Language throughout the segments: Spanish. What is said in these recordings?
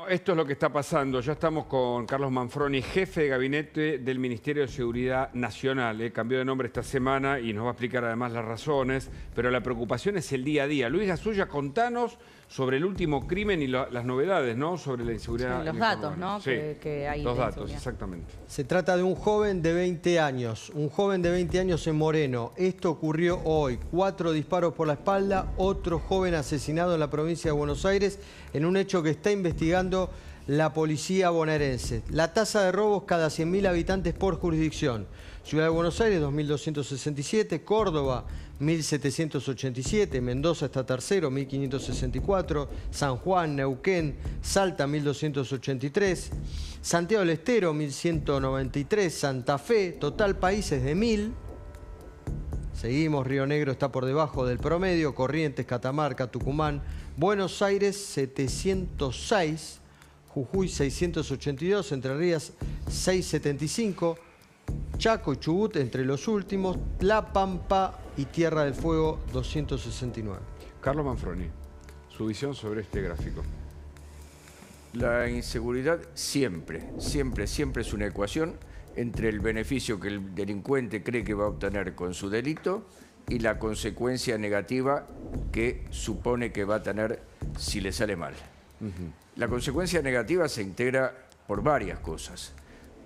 esto es lo que está pasando. Ya estamos con Carlos Manfroni, jefe de gabinete del Ministerio de Seguridad Nacional. Cambió de nombre esta semana y nos va a explicar además las razones, pero la preocupación es el día a día. Luis Gasulla, contanos sobre el último crimen y las novedades, ¿no? Sobre la inseguridad. Sí, los datos, ¿no? Sí, que hay los de datos, inseguridad. exactamente. Se trata de un joven de 20 años, en Moreno. Esto ocurrió hoy. 4 disparos por la espalda, otro joven asesinado en la provincia de Buenos Aires en un hecho que está investigando la policía bonaerense. La tasa de robos cada 100.000 habitantes por jurisdicción. Ciudad de Buenos Aires, 2.267, Córdoba, 1.787, Mendoza está tercero, 1.564, San Juan, Neuquén, Salta, 1.283, Santiago del Estero, 1.193, Santa Fe, total países de 1.000. Seguimos, Río Negro está por debajo del promedio, Corrientes, Catamarca, Tucumán, Buenos Aires, 706, Jujuy, 682, Entre Ríos, 675, Chaco y Chubut entre los últimos, La Pampa y Tierra del Fuego 269. Carlos Manfroni, su visión sobre este gráfico. La inseguridad siempre es una ecuación entre el beneficio que el delincuente cree que va a obtener con su delito y la consecuencia negativa que supone que va a tener si le sale mal. La consecuencia negativa se integra por varias cosas.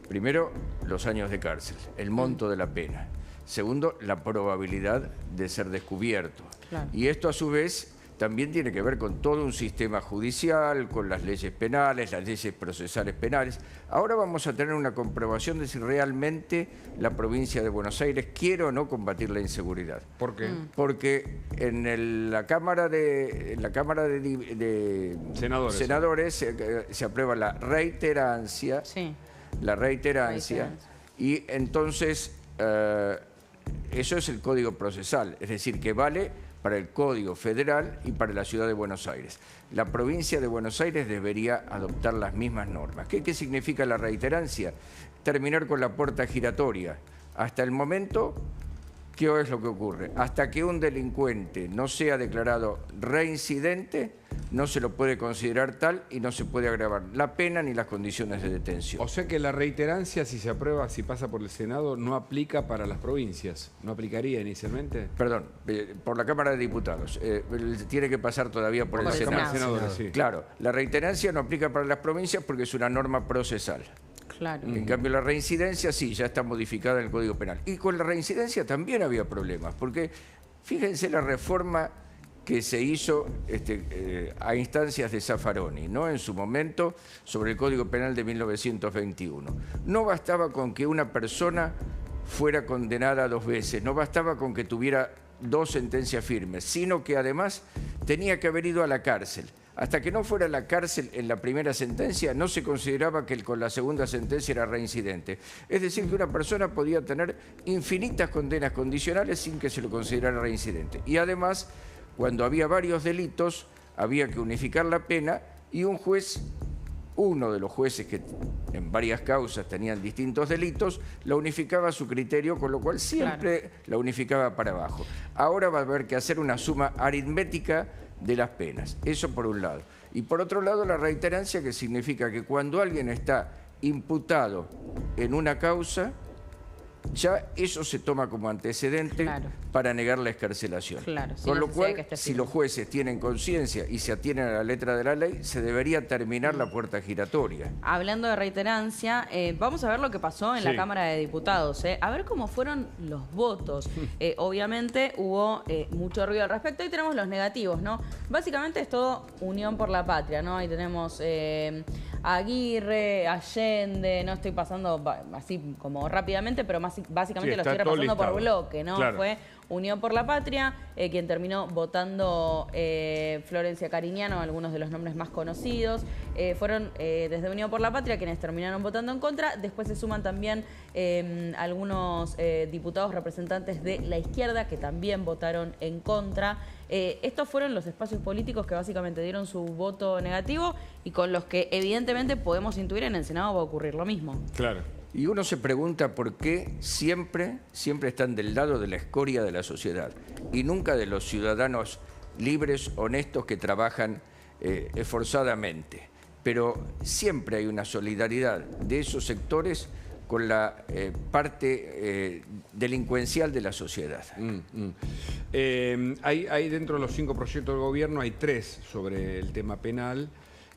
Primero, los años de cárcel, el monto de la pena. Segundo, la probabilidad de ser descubierto. Claro. Y esto a su vez también tiene que ver con todo un sistema judicial, con las leyes penales, las leyes procesales penales. Ahora vamos a tener una comprobación de si realmente la provincia de Buenos Aires quiere o no combatir la inseguridad. ¿Por qué? Porque en la Cámara de Senadores se aprueba la reiterancia. Sí. La reiterancia. Y entonces eso es el Código Procesal, es decir, que vale para el Código Federal y para la Ciudad de Buenos Aires. La provincia de Buenos Aires debería adoptar las mismas normas. ¿Qué significa la reiterancia? Terminar con la puerta giratoria. Hasta el momento, ¿qué es lo que ocurre? Hasta que un delincuente no sea declarado reincidente, no se lo puede considerar tal y no se puede agravar la pena ni las condiciones de detención. O sea que la reiterancia, si se aprueba, si pasa por el Senado, no aplica para las provincias. ¿No aplicaría inicialmente? Perdón, por la Cámara de Diputados. Tiene que pasar todavía por el Senado. Senadores, sí. Claro, la reiterancia no aplica para las provincias porque es una norma procesal. Claro. En cambio, la reincidencia sí, ya está modificada en el Código Penal. Y con la reincidencia también había problemas, porque fíjense la reforma que se hizo a instancias de Zaffaroni, ¿no? En su momento, sobre el Código Penal de 1921. No bastaba con que una persona fuera condenada 2 veces, no bastaba con que tuviera 2 sentencias firmes, sino que además tenía que haber ido a la cárcel. Hasta que no fuera a la cárcel en la primera sentencia, no se consideraba que con la segunda sentencia era reincidente. Es decir, que una persona podía tener infinitas condenas condicionales sin que se lo considerara reincidente. Y además, cuando había varios delitos, había que unificar la pena y un juez, uno de los jueces que en varias causas tenían distintos delitos, la unificaba a su criterio, con lo cual siempre la unificaba para abajo. Ahora va a haber que hacer una suma aritmética de las penas. Eso por un lado. Y por otro lado, la reiterancia, que significa que cuando alguien está imputado en una causa, ya eso se toma como antecedente para negar la excarcelación. Claro, con lo cual, si los jueces tienen conciencia y se atienen a la letra de la ley, se debería terminar la puerta giratoria. Hablando de reiterancia, vamos a ver lo que pasó en la Cámara de Diputados. A ver cómo fueron los votos. Obviamente hubo mucho ruido al respecto y tenemos los negativos, ¿no? Básicamente es todo Unión por la Patria, ¿no? Ahí tenemos Aguirre, Allende, no estoy pasando así como rápidamente, pero básicamente lo estoy repasando por bloque, ¿no? Claro. Fue Unión por la Patria, quien terminó votando Florencia Cariñano, algunos de los nombres más conocidos. Fueron desde Unión por la Patria quienes terminaron votando en contra. Después se suman también algunos diputados representantes de la izquierda que también votaron en contra. Estos fueron los espacios políticos que básicamente dieron su voto negativo y con los que evidentemente podemos intuir en el Senado va a ocurrir lo mismo. Claro. Y uno se pregunta por qué siempre están del lado de la escoria de la sociedad y nunca de los ciudadanos libres, honestos, que trabajan esforzadamente. pero siempre hay una solidaridad de esos sectores con la parte delincuencial de la sociedad. Hay dentro de los 5 proyectos del gobierno, hay 3 sobre el tema penal.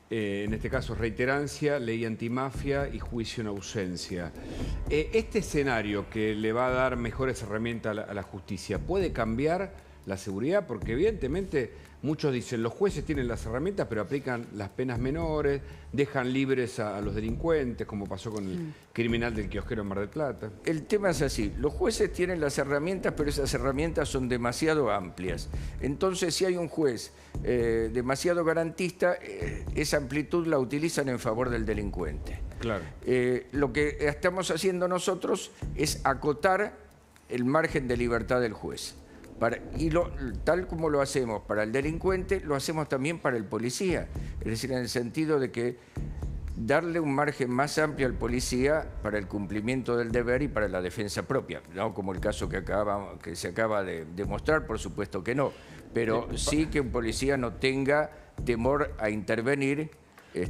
En este caso, reiterancia, ley antimafia y juicio en ausencia. Este escenario que le va a dar mejores herramientas a la justicia, ¿puede cambiar la seguridad? Porque evidentemente muchos dicen, los jueces tienen las herramientas, pero aplican las penas menores, dejan libres a los delincuentes, como pasó con el criminal del kiosquero en Mar del Plata. El tema es así, los jueces tienen las herramientas, pero esas herramientas son demasiado amplias. Entonces, si hay un juez demasiado garantista, esa amplitud la utilizan en favor del delincuente. Claro. Lo que estamos haciendo nosotros es acotar el margen de libertad del juez. Tal como lo hacemos para el delincuente, lo hacemos también para el policía. Es decir, en el sentido de que darle un margen más amplio al policía para el cumplimiento del deber y para la defensa propia. No como el caso que se acaba de demostrar, por supuesto que no. Pero sí que un policía no tenga temor a intervenir.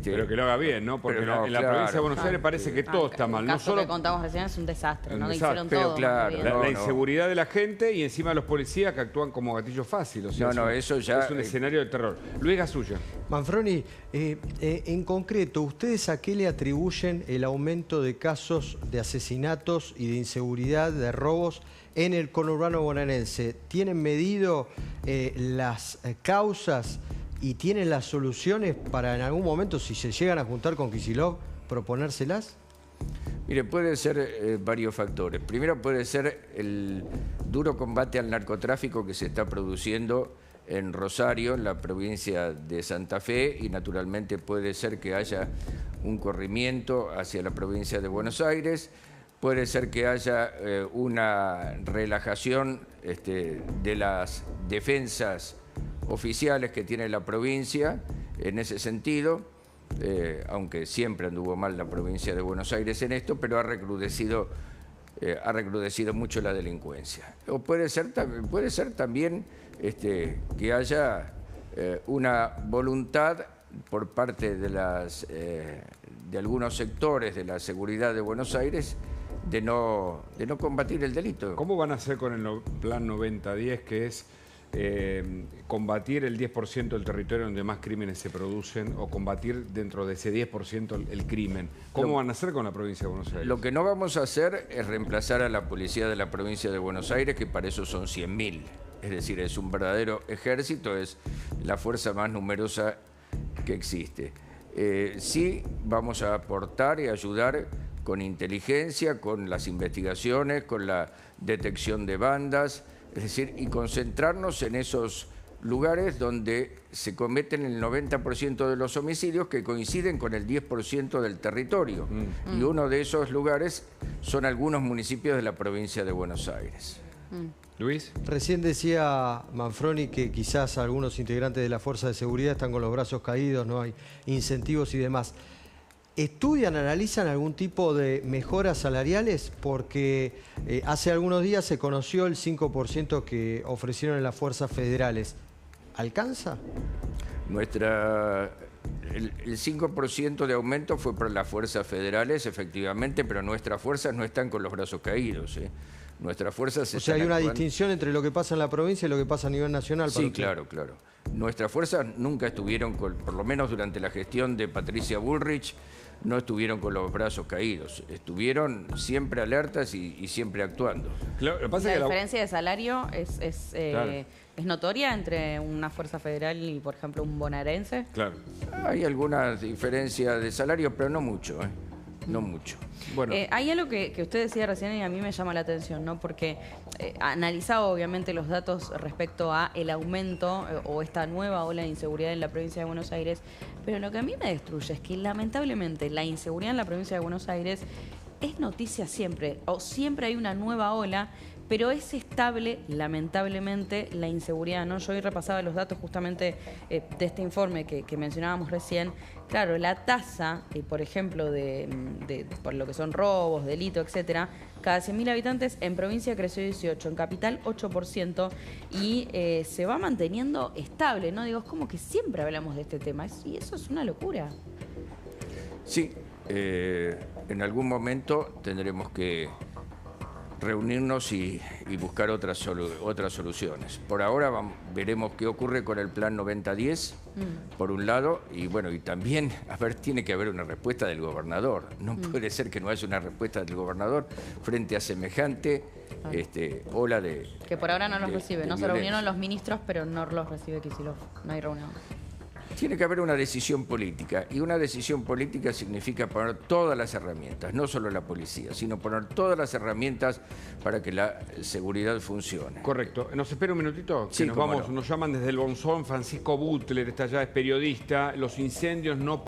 Pero que lo haga bien, ¿no? Porque en la provincia de Buenos Aires parece que todo está mal. El caso que contamos recién es un desastre, ¿no? Hicieron pero todo. Claro, la inseguridad de la gente y encima los policías que actúan como gatillo fácil. O sea, eso ya es un escenario de terror. Luis Gasulla. Manfroni, en concreto, ¿ustedes a qué le atribuyen el aumento de casos de asesinatos y de inseguridad, de robos en el conurbano bonaerense? ¿Tienen medido las causas y tienen las soluciones para en algún momento, si se llegan a juntar con Kicillof, proponérselas? Mire, puede ser varios factores. Primero puede ser el duro combate al narcotráfico que se está produciendo en Rosario, en la provincia de Santa Fe, y naturalmente puede ser que haya un corrimiento hacia la provincia de Buenos Aires. Puede ser que haya una relajación de las defensas oficiales que tiene la provincia en ese sentido, aunque siempre anduvo mal la provincia de Buenos Aires en esto, pero ha recrudecido mucho la delincuencia. O puede ser también que haya una voluntad por parte de algunos sectores de la seguridad de Buenos Aires de no combatir el delito. ¿Cómo van a hacer con el plan 90-10, que es combatir el 10% del territorio donde más crímenes se producen o combatir dentro de ese 10% el crimen? ¿Cómo van a hacer con la provincia de Buenos Aires? Lo que no vamos a hacer es reemplazar a la policía de la provincia de Buenos Aires, que para eso son 100.000. Es decir, es un verdadero ejército, es la fuerza más numerosa que existe. Sí vamos a aportar y ayudar con inteligencia, con las investigaciones, con la detección de bandas, es decir, y concentrarnos en esos lugares donde se cometen el 90% de los homicidios, que coinciden con el 10% del territorio. Y uno de esos lugares son algunos municipios de la provincia de Buenos Aires. Luis. Recién decía Manfroni que quizás algunos integrantes de la Fuerza de Seguridad están con los brazos caídos, no hay incentivos y demás. ¿Estudian, analizan algún tipo de mejoras salariales? Porque hace algunos días se conoció el 5% que ofrecieron en las fuerzas federales. ¿Alcanza? El 5% de aumento fue para las fuerzas federales, efectivamente, pero nuestras fuerzas no están con los brazos caídos. Nuestras fuerzas o sea, hay una distinción entre lo que pasa en la provincia y lo que pasa a nivel nacional. Sí, claro. Nuestras fuerzas nunca estuvieron, por lo menos durante la gestión de Patricia Bullrich, no estuvieron con los brazos caídos. Estuvieron siempre alertas y siempre actuando. Claro, lo que pasa la es que diferencia de salario es notoria entre una fuerza federal y, por ejemplo, un bonaerense. Claro. Hay alguna diferencia de salario, pero no mucho, no mucho. Bueno. Hay algo que usted decía recién y a mí me llama la atención, ¿no? Porque analizaba obviamente los datos respecto a el aumento o esta nueva ola de inseguridad en la provincia de Buenos Aires, pero lo que a mí me destruye es que lamentablemente la inseguridad en la provincia de Buenos Aires es noticia siempre, o siempre hay una nueva ola, pero es estable, lamentablemente, la inseguridad, ¿no? Yo hoy repasaba los datos justamente de este informe que mencionábamos recién. Claro, la tasa, por ejemplo, por lo que son robos, delitos, etcétera, cada 100.000 habitantes en provincia creció 18%, en capital 8%, y se va manteniendo estable, ¿no? Digo, es como que siempre hablamos de este tema, y eso es una locura. Sí, en algún momento tendremos que reunirnos y buscar otras soluciones. Por ahora veremos qué ocurre con el plan 90-10, por un lado, y bueno, y también, a ver, tiene que haber una respuesta del gobernador. No puede ser que no haya una respuesta del gobernador frente a semejante ola de Que por ahora no los recibe. No se violencia. reunieron los ministros, pero no los recibe Kicillof. No hay reunión. Tiene que haber una decisión política, y una decisión política significa poner todas las herramientas, no solo la policía, sino poner todas las herramientas para que la seguridad funcione. Correcto. ¿Nos espera un minutito? Que Sí, nos cómo vamos. no. Nos llaman desde el Bonzón. Francisco Butler está allá, es periodista. Los incendios no